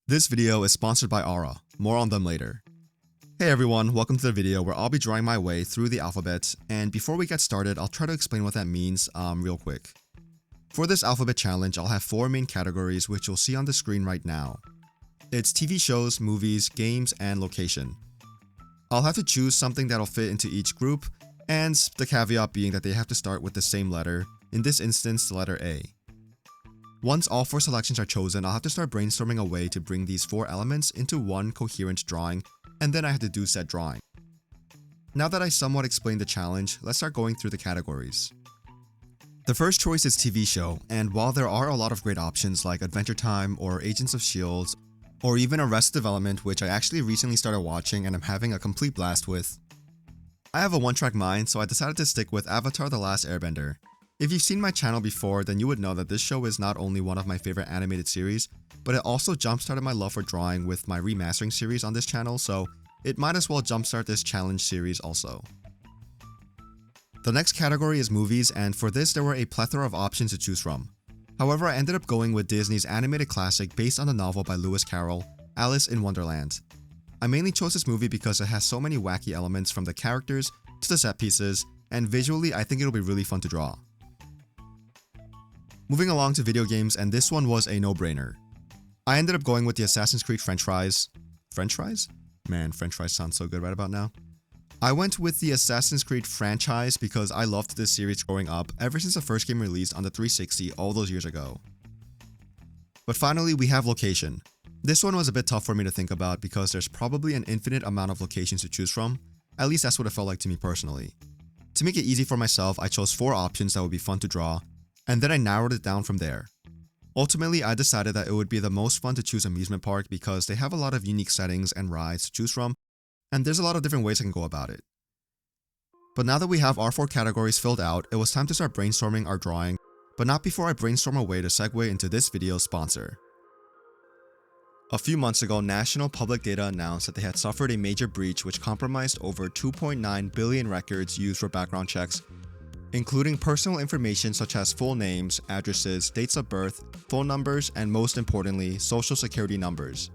This video is sponsored by Aura. More on them later. Hey everyone, welcome to the video where I'll be drawing my way through the alphabet, and before we get started, I'll try to explain what that means real quick. For this alphabet challenge, I'll have 4 main categories which you'll see on the screen right now. It's TV shows, movies, games, and location. I'll have to choose something that'll fit into each group, and the caveat being that they have to start with the same letter, in this instance the letter A. Once all 4 selections are chosen, I'll have to start brainstorming a way to bring these 4 elements into one coherent drawing, and then I have to do said drawing. Now that I somewhat explained the challenge, let's start going through the categories. The first choice is TV show, and while there are a lot of great options like Adventure Time or Agents of S.H.I.E.L.D., or even Arrested Development, which I actually recently started watching and I'm having a complete blast with, I have a one-track mind, so I decided to stick with Avatar: The Last Airbender. If you've seen my channel before, then you would know that this show is not only one of my favorite animated series, but it also jump-started my love for drawing with my remastering series on this channel, so it might as well jumpstart this challenge series also. The next category is movies, and for this there were a plethora of options to choose from. However, I ended up going with Disney's animated classic based on the novel by Lewis Carroll, Alice in Wonderland. I mainly chose this movie because it has so many wacky elements from the characters to the set pieces, and visually I think it'll be really fun to draw. Moving along to video games, and this one was a no-brainer. I ended up going with the Assassin's Creed French fries. French fries? Man, French fries sound so good right about now. I went with the Assassin's Creed franchise because I loved this series growing up ever since the first game released on the 360 all those years ago. But finally, we have location. This one was a bit tough for me to think about because there's probably an infinite amount of locations to choose from. At least that's what it felt like to me personally. To make it easy for myself, I chose 4 options that would be fun to draw, and then I narrowed it down from there. Ultimately, I decided that it would be the most fun to choose amusement park because they have a lot of unique settings and rides to choose from, and there's a lot of different ways I can go about it. But now that we have our 4 categories filled out, it was time to start brainstorming our drawing, but not before I brainstorm a way to segue into this video's sponsor. A few months ago, National Public Data announced that they had suffered a major breach which compromised over 2.9 billion records used for background checks, including personal information such as full names, addresses, dates of birth, phone numbers, and most importantly, social security numbers.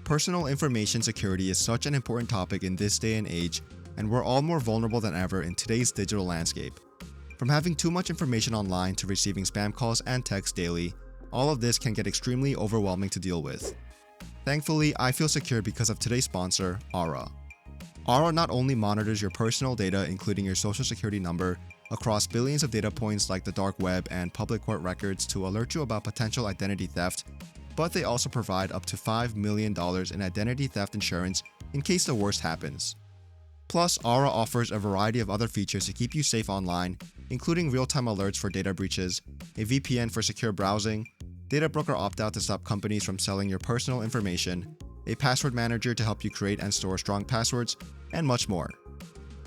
Personal information security is such an important topic in this day and age, and we're all more vulnerable than ever in today's digital landscape. From having too much information online to receiving spam calls and texts daily, all of this can get extremely overwhelming to deal with. Thankfully, I feel secure because of today's sponsor, Aura. Aura not only monitors your personal data, including your social security number, across billions of data points like the dark web and public court records to alert you about potential identity theft, but they also provide up to $5 million in identity theft insurance in case the worst happens. Plus, Aura offers a variety of other features to keep you safe online, including real-time alerts for data breaches, a VPN for secure browsing, data broker opt-out to stop companies from selling your personal information, a password manager to help you create and store strong passwords, and much more.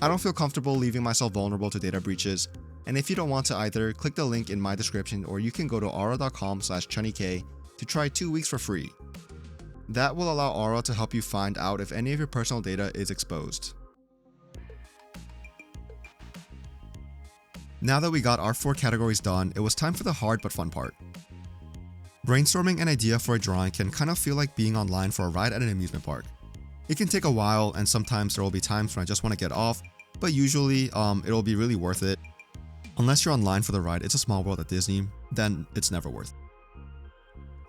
I don't feel comfortable leaving myself vulnerable to data breaches, and if you don't want to either, click the link in my description or you can go to aura.com/chunnyk to try 2 weeks for free. That will allow Aura to help you find out if any of your personal data is exposed. Now that we got our 4 categories done, it was time for the hard but fun part. Brainstorming an idea for a drawing can kind of feel like being online for a ride at an amusement park. It can take a while, and sometimes there will be times when I just want to get off, but usually it'll be really worth it. Unless you're online for the ride, It's a Small World at Disney, then it's never worth it.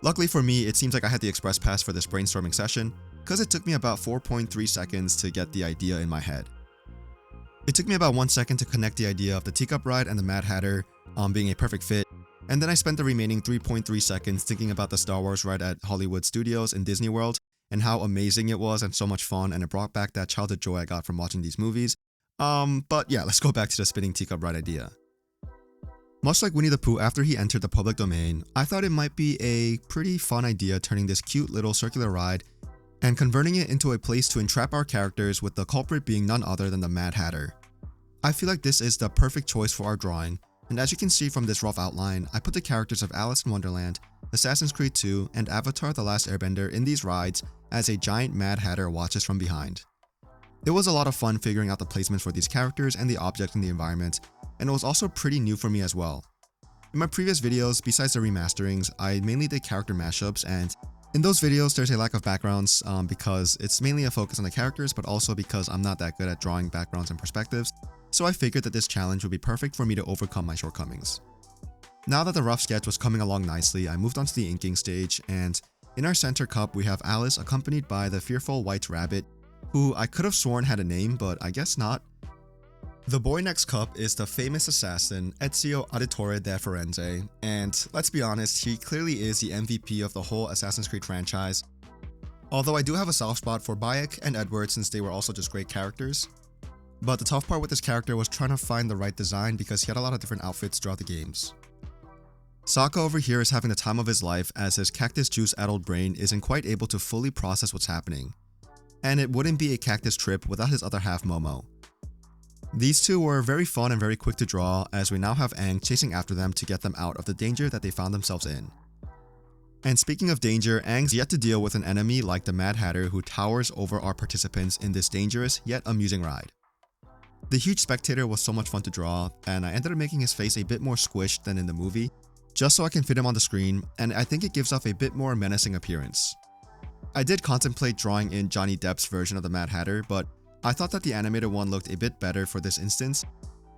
Luckily for me, it seems like I had the express pass for this brainstorming session, because it took me about 4.3 seconds to get the idea in my head. It took me about 1 second to connect the idea of the teacup ride and the Mad Hatter being a perfect fit, and then I spent the remaining 3.3 seconds thinking about the Star Wars ride at Hollywood Studios in Disney World, and how amazing it was and so much fun, and it brought back that childhood joy I got from watching these movies. But yeah, let's go back to the spinning teacup ride idea. Much like Winnie the Pooh after he entered the public domain, I thought it might be a pretty fun idea turning this cute little circular ride and converting it into a place to entrap our characters, with the culprit being none other than the Mad Hatter. I feel like this is the perfect choice for our drawing, and as you can see from this rough outline, I put the characters of Alice in Wonderland, Assassin's Creed 2, and Avatar: The Last Airbender in these rides as a giant Mad Hatter watches from behind. It was a lot of fun figuring out the placements for these characters and the objects in the environment, and it was also pretty new for me as well. In my previous videos, besides the remasterings, I mainly did character mashups, and In those videos, there's a lack of backgrounds because it's mainly a focus on the characters, but also because I'm not that good at drawing backgrounds and perspectives, so I figured that this challenge would be perfect for me to overcome my shortcomings. Now that the rough sketch was coming along nicely, I moved on to the inking stage, and in our center cup we have Alice accompanied by the fearful white rabbit, who I could have sworn had a name, but I guess not. The boy next cup is the famous assassin Ezio Auditore da Firenze, and let's be honest, he clearly is the MVP of the whole Assassin's Creed franchise. Although I do have a soft spot for Bayek and Edward since they were also just great characters. But the tough part with this character was trying to find the right design because he had a lot of different outfits throughout the games. Sokka over here is having the time of his life as his cactus juice addled brain isn't quite able to fully process what's happening. And it wouldn't be a cactus trip without his other half Momo. These two were very fun and very quick to draw, as we now have Aang chasing after them to get them out of the danger that they found themselves in. And speaking of danger, Aang's yet to deal with an enemy like the Mad Hatter who towers over our participants in this dangerous yet amusing ride. The huge spectator was so much fun to draw, and I ended up making his face a bit more squished than in the movie, just so I can fit him on the screen, and I think it gives off a bit more menacing appearance. I did contemplate drawing in Johnny Depp's version of the Mad Hatter, but I thought that the animated one looked a bit better for this instance,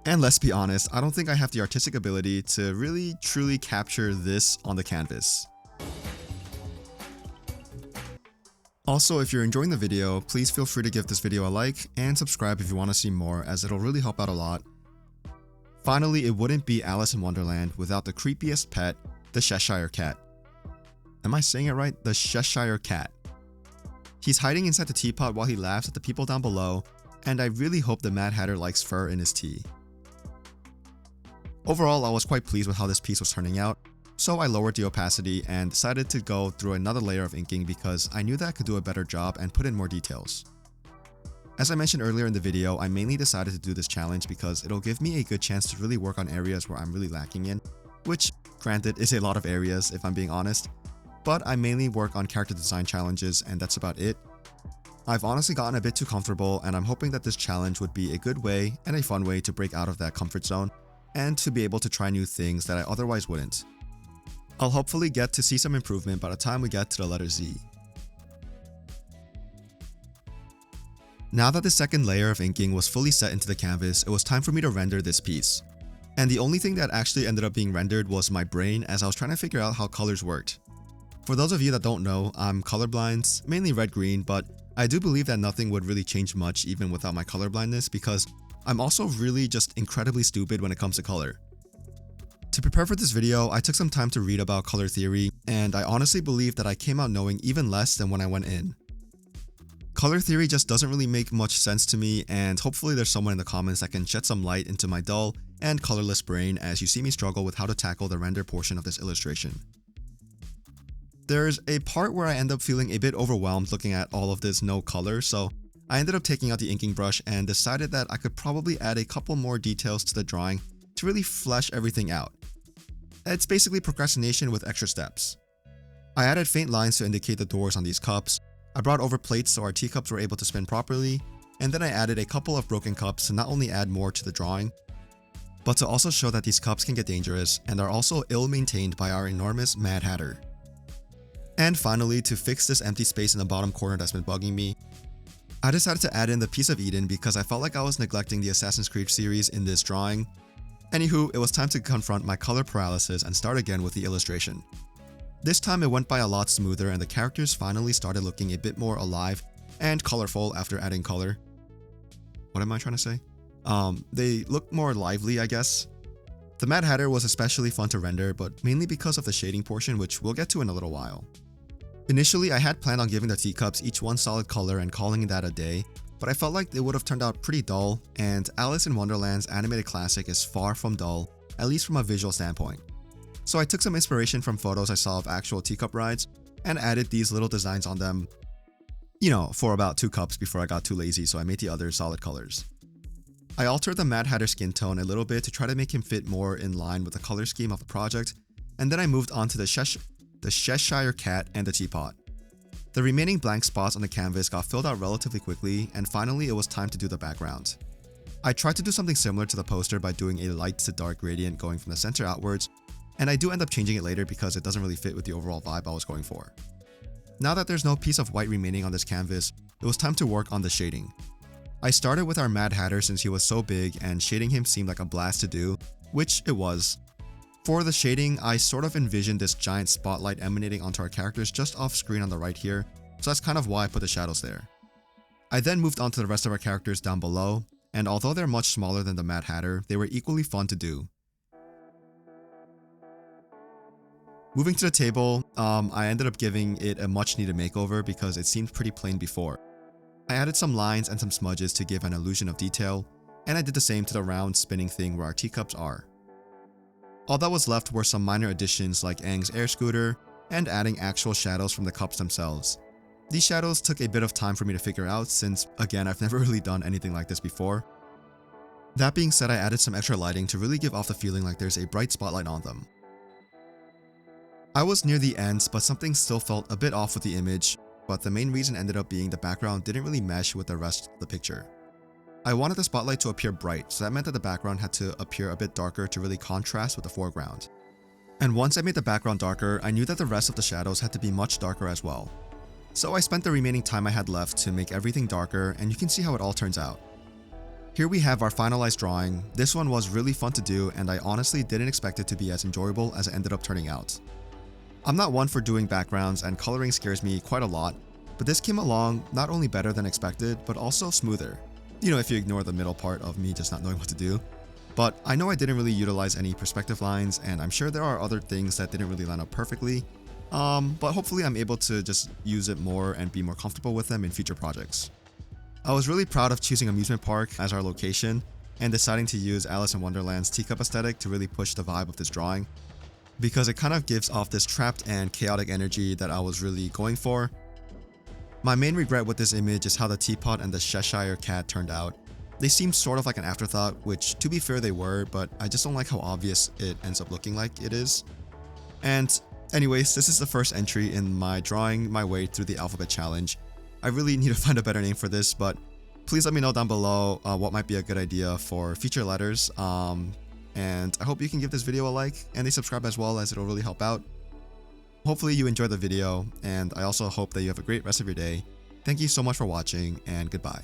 and let's be honest, I don't think I have the artistic ability to really truly capture this on the canvas. Also, if you're enjoying the video, please feel free to give this video a like and subscribe if you want to see more, as it'll really help out a lot. Finally, it wouldn't be Alice in Wonderland without the creepiest pet, the Cheshire Cat. Am I saying it right? The Cheshire Cat. He's hiding inside the teapot while he laughs at the people down below, and I really hope the Mad Hatter likes fur in his tea. Overall, I was quite pleased with how this piece was turning out, so I lowered the opacity and decided to go through another layer of inking because I knew that I could do a better job and put in more details. As I mentioned earlier in the video, I mainly decided to do this challenge because it'll give me a good chance to really work on areas where I'm really lacking in, which, granted, is a lot of areas if I'm being honest. But I mainly work on character design challenges, and that's about it. I've honestly gotten a bit too comfortable, and I'm hoping that this challenge would be a good way and a fun way to break out of that comfort zone and to be able to try new things that I otherwise wouldn't. I'll hopefully get to see some improvement by the time we get to the letter Z. Now that the second layer of inking was fully set into the canvas, it was time for me to render this piece. And the only thing that actually ended up being rendered was my brain, as I was trying to figure out how colors worked. For those of you that don't know, I'm colorblind, mainly red-green, but I do believe that nothing would really change much even without my colorblindness because I'm also really just incredibly stupid when it comes to color. To prepare for this video, I took some time to read about color theory, and I honestly believe that I came out knowing even less than when I went in. Color theory just doesn't really make much sense to me, and hopefully there's someone in the comments that can shed some light into my dull and colorless brain as you see me struggle with how to tackle the render portion of this illustration. There's a part where I end up feeling a bit overwhelmed looking at all of this no color, so I ended up taking out the inking brush and decided that I could probably add a couple more details to the drawing to really flesh everything out. It's basically procrastination with extra steps. I added faint lines to indicate the doors on these cups, I brought over plates so our teacups were able to spin properly, and then I added a couple of broken cups to not only add more to the drawing, but to also show that these cups can get dangerous and are also ill-maintained by our enormous Mad Hatter. And finally, to fix this empty space in the bottom corner that's been bugging me, I decided to add in the Piece of Eden because I felt like I was neglecting the Assassin's Creed series in this drawing. Anywho, it was time to confront my color paralysis and start again with the illustration. This time it went by a lot smoother and the characters finally started looking a bit more alive and colorful after adding color. What am I trying to say? They look more lively, I guess. The Mad Hatter was especially fun to render, but mainly because of the shading portion, which we'll get to in a little while. Initially, I had planned on giving the teacups each one solid color and calling that a day, but I felt like it would have turned out pretty dull, and Alice in Wonderland's animated classic is far from dull, at least from a visual standpoint. So I took some inspiration from photos I saw of actual teacup rides, and added these little designs on them, you know, for about 2 cups before I got too lazy, so I made the others solid colors. I altered the Mad Hatter skin tone a little bit to try to make him fit more in line with the color scheme of the project, and then I moved on to the Cheshire Cat and the teapot. The remaining blank spots on the canvas got filled out relatively quickly, and finally it was time to do the background. I tried to do something similar to the poster by doing a light to dark gradient going from the center outwards, and I do end up changing it later because it doesn't really fit with the overall vibe I was going for. Now that there's no piece of white remaining on this canvas, it was time to work on the shading. I started with our Mad Hatter since he was so big and shading him seemed like a blast to do, which it was. For the shading, I sort of envisioned this giant spotlight emanating onto our characters just off screen on the right here, so that's kind of why I put the shadows there. I then moved on to the rest of our characters down below, and although they're much smaller than the Mad Hatter, they were equally fun to do. Moving to the table, I ended up giving it a much needed makeover because it seemed pretty plain before. I added some lines and some smudges to give an illusion of detail, and I did the same to the round spinning thing where our teacups are. All that was left were some minor additions like Aang's air scooter and adding actual shadows from the cups themselves. These shadows took a bit of time for me to figure out since, again, I've never really done anything like this before. That being said, I added some extra lighting to really give off the feeling like there's a bright spotlight on them. I was near the ends, but something still felt a bit off with the image, but the main reason ended up being the background didn't really mesh with the rest of the picture. I wanted the spotlight to appear bright, so that meant that the background had to appear a bit darker to really contrast with the foreground. And once I made the background darker, I knew that the rest of the shadows had to be much darker as well. So I spent the remaining time I had left to make everything darker, and you can see how it all turns out. Here we have our finalized drawing. This one was really fun to do, and I honestly didn't expect it to be as enjoyable as it ended up turning out. I'm not one for doing backgrounds, and coloring scares me quite a lot, but this came along not only better than expected, but also smoother. You know, if you ignore the middle part of me just not knowing what to do. But I know I didn't really utilize any perspective lines, and I'm sure there are other things that didn't really line up perfectly. But hopefully I'm able to just use it more and be more comfortable with them in future projects. I was really proud of choosing amusement park as our location, and deciding to use Alice in Wonderland's teacup aesthetic to really push the vibe of this drawing, because it kind of gives off this trapped and chaotic energy that I was really going for. My main regret with this image is how the teapot and the Cheshire cat turned out. They seemed sort of like an afterthought, which to be fair they were, but I just don't like how obvious it ends up looking like it is. And anyways, this is the first entry in my drawing my way through the alphabet challenge. I really need to find a better name for this, but please let me know down below what might be a good idea for future letters. And I hope you can give this video a like and a subscribe as well, as it'll really help out. Hopefully you enjoyed the video, and I also hope that you have a great rest of your day. Thank you so much for watching, and goodbye.